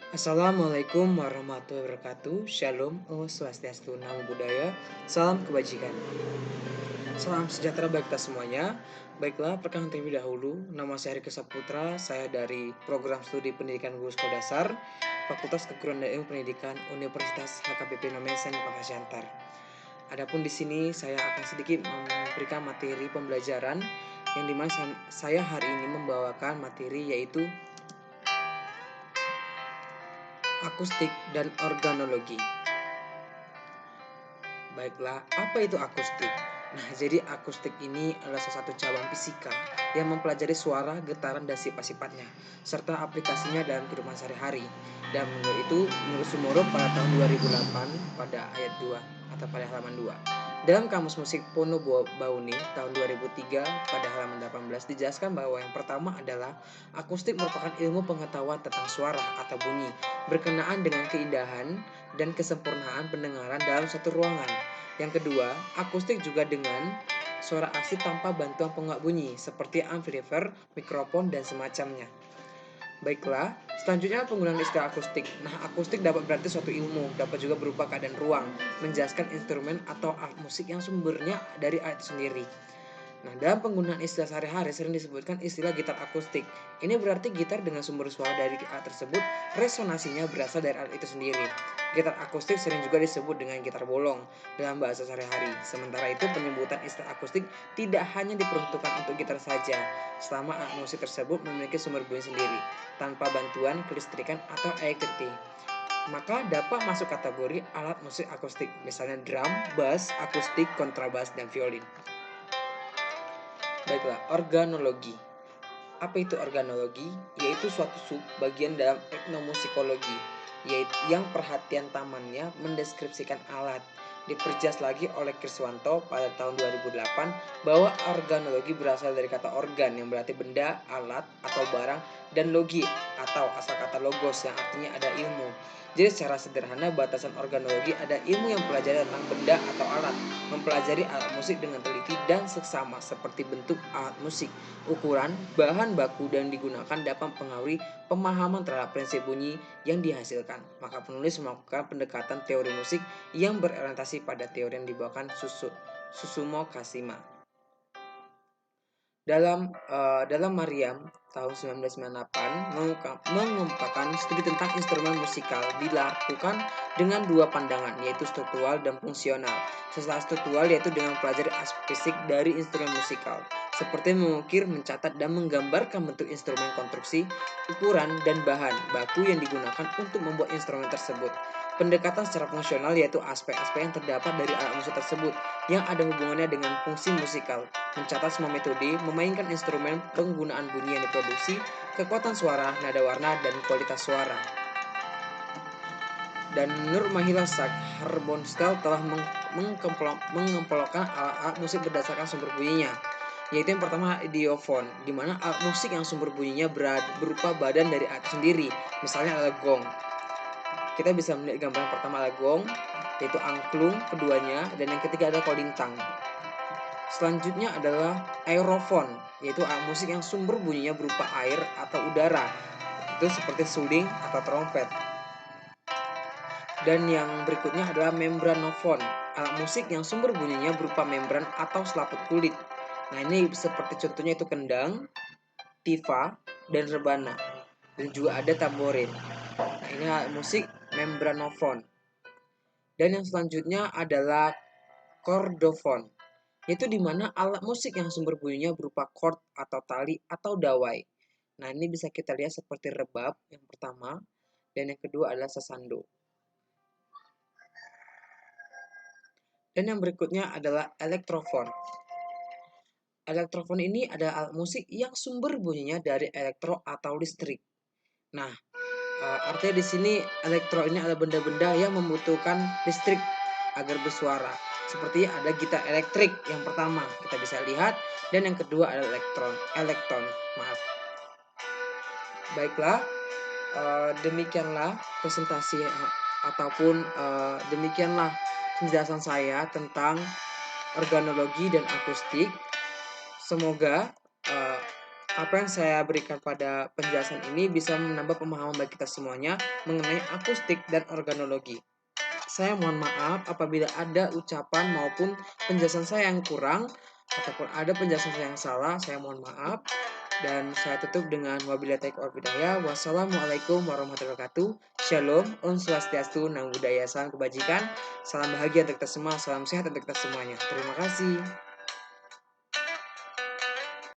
Assalamualaikum warahmatullahi wabarakatuh. Shalom, Om Swastiastu, Namo Buddhaya, salam kebajikan. Salam sejahtera bagi kita semuanya. Baiklah, perkenalkan terlebih dahulu, nama saya Riki Saputra, saya dari Program Studi Pendidikan Guru Sekolah Dasar, Fakultas Keguruan dan Ilmu Pendidikan Universitas HKBP Nomensen Pangkasiantar. Adapun di sini saya akan sedikit memberikan materi pembelajaran yang dimana saya hari ini membawakan materi yaitu akustik dan organologi. Baiklah, apa itu akustik? Nah, jadi akustik ini adalah salah satu cabang fisika yang mempelajari suara, getaran, dan sifat-sifatnya, serta aplikasinya dalam kehidupan sehari-hari. Dan menurut Sumoro pada tahun 2008 pada ayat 2 atau pada halaman 2. Dalam Kamus Musik Pono Bauni tahun 2003 pada halaman 18 dijelaskan bahwa yang pertama adalah akustik merupakan ilmu pengetahuan tentang suara atau bunyi berkenaan dengan keindahan dan kesempurnaan pendengaran dalam satu ruangan. Yang kedua, akustik juga dengan suara asli tanpa bantuan penguat bunyi seperti amplifier, mikrofon, dan semacamnya. Baiklah, selanjutnya penggunaan istilah akustik. Nah, akustik dapat berarti suatu ilmu, dapat juga berupa keadaan ruang, menjelaskan instrumen atau alat musik yang sumbernya dari alat sendiri. Nah, dalam penggunaan istilah sehari-hari sering disebutkan istilah gitar akustik. Ini berarti gitar dengan sumber suara dari alat tersebut, resonansinya berasal dari alat itu sendiri. Gitar akustik sering juga disebut dengan gitar bolong dalam bahasa sehari-hari. Sementara itu, penyebutan istilah akustik tidak hanya diperuntukkan untuk gitar saja, selama alat musik tersebut memiliki sumber bunyi sendiri, tanpa bantuan kelistrikan atau elektrik. Maka dapat masuk kategori alat musik akustik, misalnya drum, bass, akustik, kontrabas, dan violin. Baiklah, organologi. Apa itu organologi? Yaitu suatu bagian dalam etnomusikologi, yaitu yang perhatian tamannya mendeskripsikan alat. Diperjelas lagi oleh Kriswanto pada tahun 2008 bahwa organologi berasal dari kata organ yang berarti benda, alat, atau barang, dan logi atau asal kata logos yang artinya ada ilmu. Jadi secara sederhana batasan organologi ada ilmu yang mempelajari tentang benda atau alat, mempelajari alat musik dengan teliti dan seksama seperti bentuk alat musik, ukuran, bahan baku dan digunakan dapat mempengaruhi pemahaman terhadap prinsip bunyi yang dihasilkan. Maka penulis melakukan pendekatan teori musik yang berorientasi pada teori yang dibawakan Susumu Kashima. Dalam Mariam tahun 1998 mengemukakan studi tentang instrumen musikal dilakukan dengan dua pandangan, yaitu struktural dan fungsional. Setelah struktural yaitu dengan mempelajari aspek fisik dari instrumen musikal, seperti mengukir, mencatat, dan menggambarkan bentuk instrumen, konstruksi, ukuran, dan bahan baku yang digunakan untuk membuat instrumen tersebut. Pendekatan secara fungsional yaitu aspek-aspek yang terdapat dari alat musik tersebut yang ada hubungannya dengan fungsi musikal, mencatat semua metode, memainkan instrumen, penggunaan bunyi yang diproduksi, kekuatan suara, nada warna, dan kualitas suara. Dan Nurmahila Harbonstell telah mengempelokkan alat-alat musik berdasarkan sumber bunyinya, yaitu yang pertama idiofon, di mana alat musik yang sumber bunyinya berupa badan dari alat sendiri, misalnya alat gong. Kita bisa melihat gambar yang pertama adalah gong, yaitu angklung keduanya, dan yang ketiga adalah kolintang. Selanjutnya adalah aerofon, yaitu alat musik yang sumber bunyinya berupa air atau udara, itu seperti suling atau trompet. Dan yang berikutnya adalah membranofon, alat musik yang sumber bunyinya berupa membran atau selaput kulit. Nah, ini seperti contohnya itu kendang, tifa, dan rebana. Dan juga ada tamborin. Nah, ini alat musik membranofon. Dan yang selanjutnya adalah chordofon, yaitu di mana alat musik yang sumber bunyinya berupa chord atau tali atau dawai. Nah, ini bisa kita lihat seperti rebab yang pertama, dan yang kedua adalah sasando. Dan yang berikutnya adalah elektrofon. Elektrofon ini adalah alat musik yang sumber bunyinya dari elektro atau listrik. Nah, artinya di sini elektro ini adalah benda-benda yang membutuhkan listrik agar bersuara. Seperti ada gitar elektrik yang pertama kita bisa lihat, dan yang kedua adalah elektron. Maaf. Baiklah, demikianlah presentasi ataupun demikianlah penjelasan saya tentang organologi dan akustik. Semoga Apa yang saya berikan pada penjelasan ini bisa menambah pemahaman bagi kita semuanya mengenai akustik dan organologi. Saya mohon maaf apabila ada ucapan maupun penjelasan saya yang kurang ataupun ada penjelasan saya yang salah, saya mohon maaf. Dan saya tutup dengan wabillahi taufiq wal hidayah. Wassalamualaikum warahmatullahi wabarakatuh. Shalom, Om Swastiastu, Namo Buddhaya, salam kebajikan, salam bahagia untuk kita semua, salam sehat untuk kita semuanya. Terima kasih.